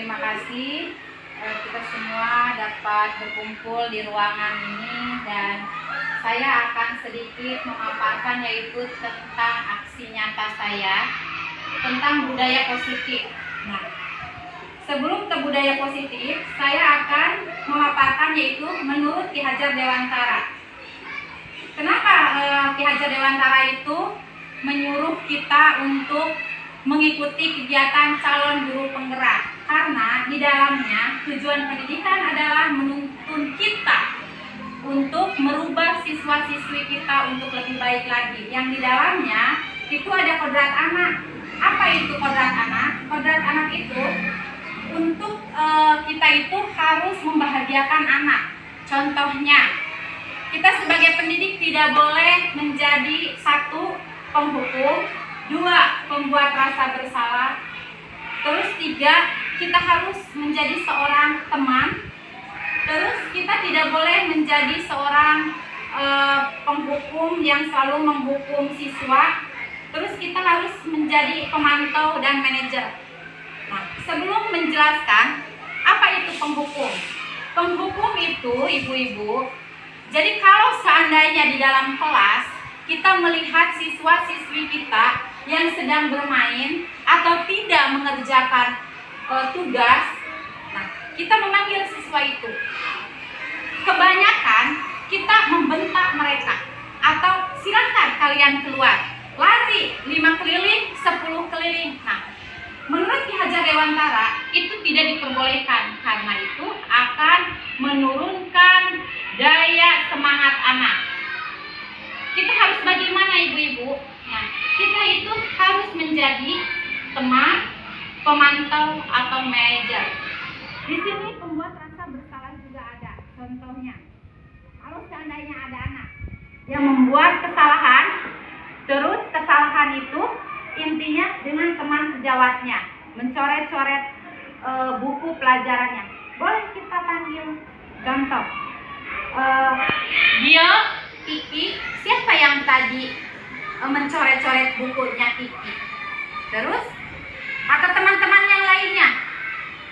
Terima kasih kita semua dapat berkumpul di ruangan ini, dan saya akan sedikit memaparkan yaitu tentang aksi nyata saya tentang budaya positif. Nah, sebelum ke budaya positif, saya akan memaparkan yaitu menurut Ki Hajar Dewantara. Kenapa Ki Hajar Dewantara itu menyuruh kita untuk mengikuti kegiatan calon guru penggerak? Karena di dalamnya tujuan pendidikan adalah menuntun kita untuk merubah siswa-siswi kita untuk lebih baik lagi. Yang di dalamnya itu ada kodrat anak. Apa itu kodrat anak? Kodrat anak itu untuk kita itu harus membahagiakan anak. Contohnya, kita sebagai pendidik tidak boleh menjadi satu, penghukum, dua, pembuat rasa bersalah, terus tiga, kita harus menjadi seorang teman, terus kita tidak boleh menjadi seorang penghukum yang selalu menghukum siswa, terus kita harus menjadi pemantau dan manajer. Nah, sebelum menjelaskan apa itu penghukum, penghukum itu ibu-ibu, jadi kalau seandainya di dalam kelas kita melihat siswa-siswi kita yang sedang bermain atau tidak mengerjakan tugas, nah kita memanggil siswa itu. Kebanyakan kita membentak mereka, atau silakan kalian keluar, lari 5 keliling, 10 keliling. Nah, menurut Ki Hajar Dewantara itu tidak diperbolehkan, karena itu akan menurunkan daya semangat anak. Kita harus bagaimana ibu-ibu? Nah, kita itu harus menjadi teman, pemantau atau manajer. Di sini pembuat rasa bersalah juga ada. Contohnya, kalau seandainya ada anak yang membuat kesalahan, terus kesalahan itu intinya dengan teman sejawatnya mencoret-coret buku pelajarannya, boleh kita panggil. Contoh, dia Kiki, siapa yang tadi mencoret-coret bukunya Kiki? Terus atau teman-teman yang lainnya,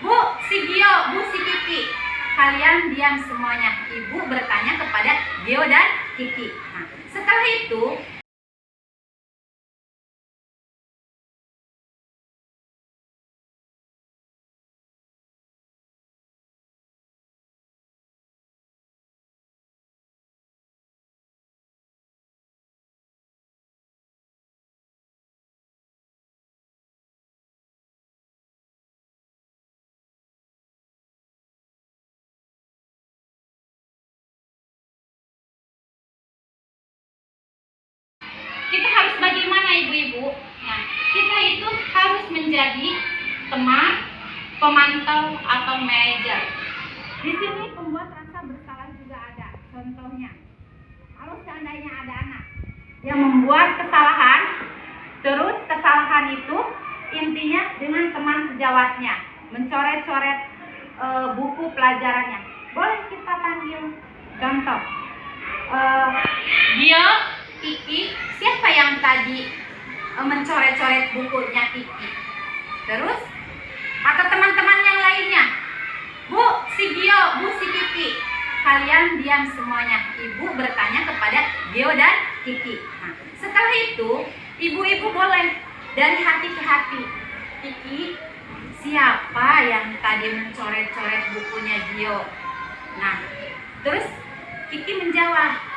Bu, si Gio, Bu, si Kiki. Kalian diam semuanya. Ibu bertanya kepada Gio dan Kiki. Nah, setelah itu kita harus bagaimana ibu-ibu? Nah, kita itu harus menjadi teman, pemantau atau manajer. Di sini pembuat rasa bersalah juga ada. Contohnya, kalau seandainya ada anak yang membuat kesalahan, terus kesalahan itu intinya dengan teman sejawatnya mencoret-coret buku pelajarannya, boleh kita panggil. Contoh, dia Kiki, siapa yang tadi mencoret-coret bukunya Kiki? Terus atau teman-teman yang lainnya, Bu, si Gio, Bu, si Kiki. Kalian diam semuanya. Ibu bertanya kepada Gio dan Kiki. Nah, setelah itu ibu-ibu boleh dari hati ke hati, Kiki, siapa yang tadi mencoret-coret bukunya Gio? Nah, terus Kiki menjawab,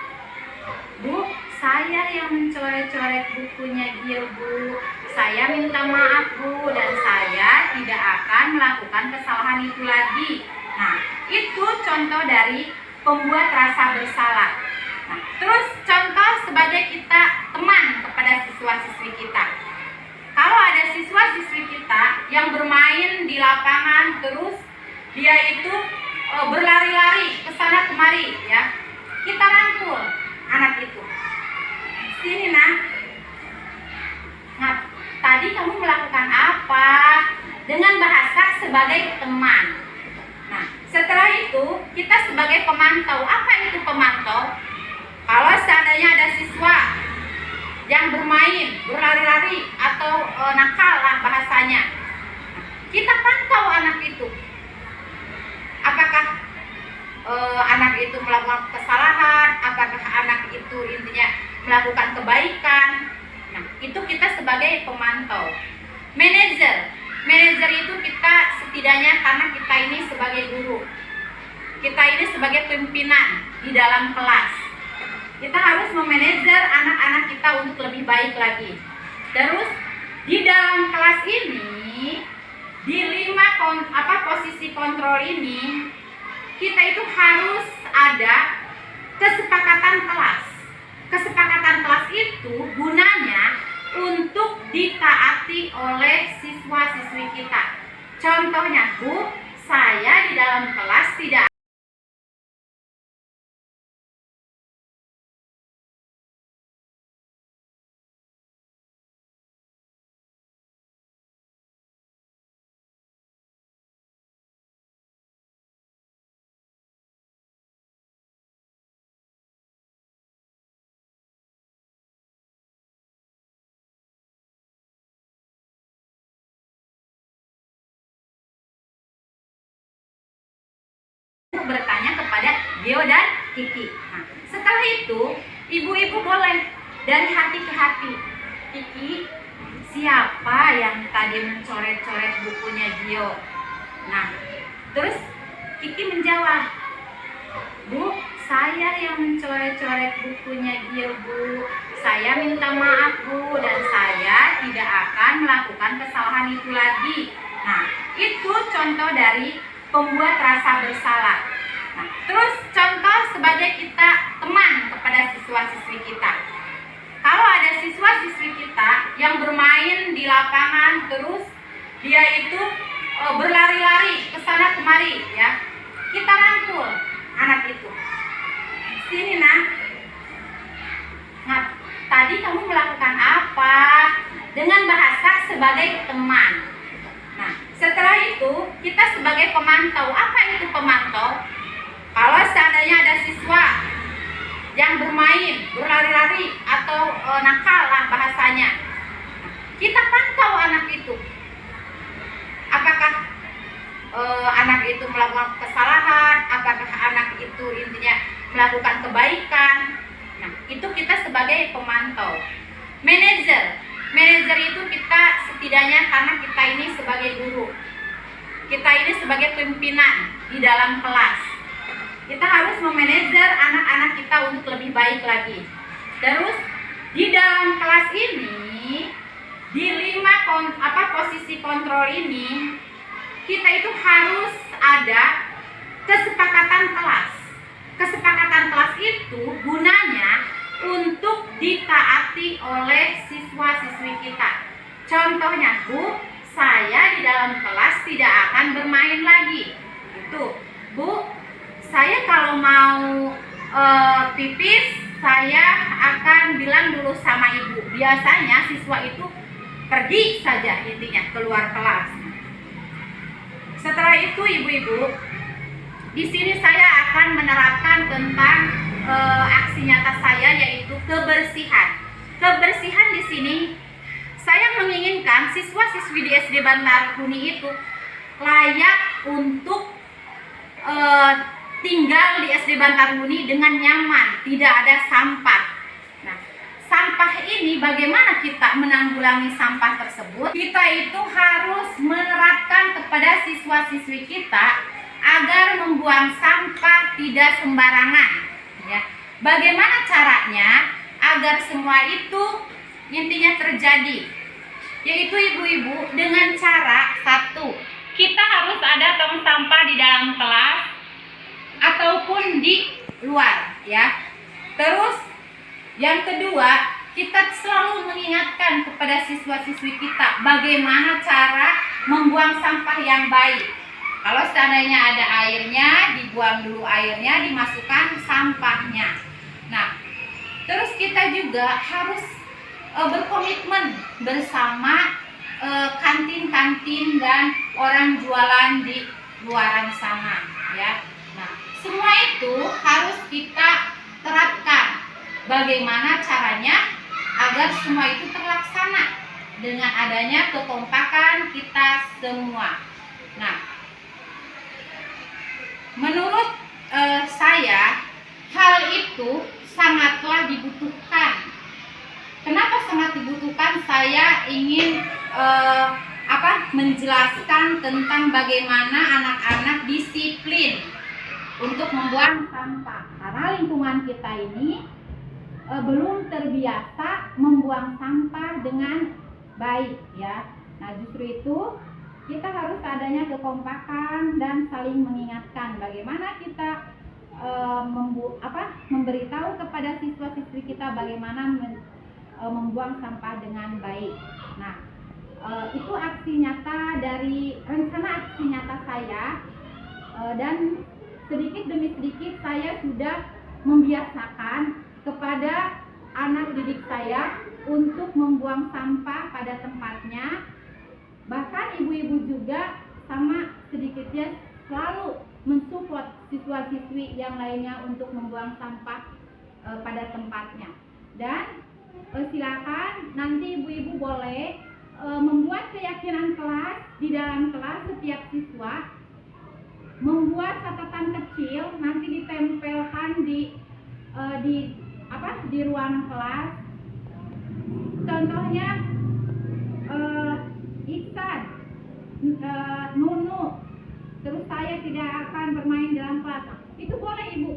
Bu, saya yang mencoret-coret bukunya Gio, Bu. Saya minta maaf, Bu, dan saya tidak akan melakukan kesalahan itu lagi. Nah, itu contoh dari pembuat rasa bersalah. Nah, terus contoh sebagai kita teman kepada siswa-siswi kita. Kalau ada siswa-siswi kita yang bermain di lapangan, terus dia itu berlari-lari ke sana kemari, ya, kita rangkul anak itu. Sini, nak. Nah, tadi kamu melakukan apa? Dengan bahasa sebagai teman. Nah, setelah itu kita sebagai pemantau. Apa itu pemantau? Kalau seandainya ada siswa yang bermain, berlari-lari atau nakal lah bahasanya, kita pantau anak itu. anak itu melakukan kesalahan, apakah anak itu intinya melakukan kebaikan. Nah, itu kita sebagai pemantau. Manajer itu kita setidaknya, karena kita ini sebagai guru, kita ini sebagai pimpinan di dalam kelas, kita harus memanajer anak-anak kita untuk lebih baik lagi. Terus di dalam kelas ini, di 5 posisi kontrol ini, kita itu harus ada kesepakatan kelas. Kesepakatan kelas itu gunanya untuk ditaati oleh siswa-siswi kita. Contohnya, Bu, saya di dalam kelas tidak bertanya kepada Gio dan Kiki. Nah, setelah itu, ibu-ibu boleh dari hati ke hati. Kiki, siapa yang tadi mencoret-coret bukunya Gio? Nah, terus Kiki menjawab, Bu, saya yang mencoret-coret bukunya Gio, Bu. Saya minta maaf, Bu, dan saya tidak akan melakukan kesalahan itu lagi. Nah, itu contoh dari pembuat rasa bersalah. Nah, terus contoh sebagai kita teman kepada siswa-siswi kita. Kalau ada siswa-siswi kita yang bermain di lapangan, terus dia itu berlari-lari ke sana kemari, ya, kita rangkul anak itu. Sini, nak. Nah, tadi kamu melakukan apa? Dengan bahasa sebagai teman. Nah, setelah itu kita sebagai pemantau. Apa itu pemantau? Kalau seandainya ada siswa yang bermain, berlari-lari atau nakal lah bahasanya, kita pantau anak itu. Apakah anak itu melakukan kesalahan, apakah anak itu intinya melakukan kebaikan. Nah, itu kita sebagai pemantau. Manajer itu kita setidaknya, karena kita ini sebagai guru, kita ini sebagai pimpinan di dalam kelas, kita harus memanajer anak-anak kita untuk lebih baik lagi. Terus di dalam kelas ini, di 5 posisi kontrol ini, kita itu harus ada kesepakatan kelas. Kesepakatan kelas itu gunanya untuk ditaati oleh siswa-siswi kita. Contohnya, Bu, saya di dalam kelas tidak akan bermain lagi. Itu, Bu, saya kalau mau pipis, saya akan bilang dulu sama ibu. Biasanya siswa itu pergi saja, intinya keluar kelas. Setelah itu, ibu-ibu, di sini saya akan menerapkan tentang aksi nyata saya, yaitu kebersihan. Kebersihan di sini saya menginginkan siswa-siswi di SD Bantar Huni itu layak untuk tinggal di SD Bantar Huni dengan nyaman, tidak ada sampah. Nah, sampah ini bagaimana kita menanggulangi sampah tersebut? Kita itu harus menerapkan kepada siswa-siswi kita agar membuang sampah tidak sembarangan, ya. Bagaimana caranya agar semua itu intinya terjadi? Yaitu ibu-ibu dengan cara satu, kita harus ada tong sampah di dalam kelas ataupun di luar, ya. Terus yang kedua, kita selalu mengingatkan kepada siswa-siswi kita bagaimana cara membuang sampah yang baik. Kalau seandainya ada airnya, dibuang dulu airnya, dimasukkan sampahnya. Nah, terus kita juga harus berkomitmen bersama kantin-kantin dan orang jualan di luaran sana, ya. Nah, semua itu harus kita terapkan. Bagaimana caranya agar semua itu terlaksana dengan adanya kekompakan kita semua. Nah, menurut ingin menjelaskan tentang bagaimana anak-anak disiplin untuk membuang sampah, karena lingkungan kita ini belum terbiasa membuang sampah dengan baik ya. Nah, justru itu kita harus adanya kekompakan dan saling mengingatkan bagaimana kita memberitahu kepada siswa-siswi kita bagaimana membuang sampah dengan baik. Nah, itu aksi nyata dari rencana aksi nyata saya, dan sedikit demi sedikit saya sudah membiasakan kepada anak didik saya untuk membuang sampah pada tempatnya. Bahkan ibu-ibu juga sama sedikitnya selalu mensupport siswa-siswi yang lainnya untuk membuang sampah pada tempatnya. Dan silakan nanti ibu-ibu boleh membuat keyakinan kelas di dalam kelas. Setiap siswa membuat catatan kecil, nanti ditempelkan di ruang kelas. Contohnya Iksan, Nunu, terus saya tidak akan bermain dalam kelas. Itu boleh ibu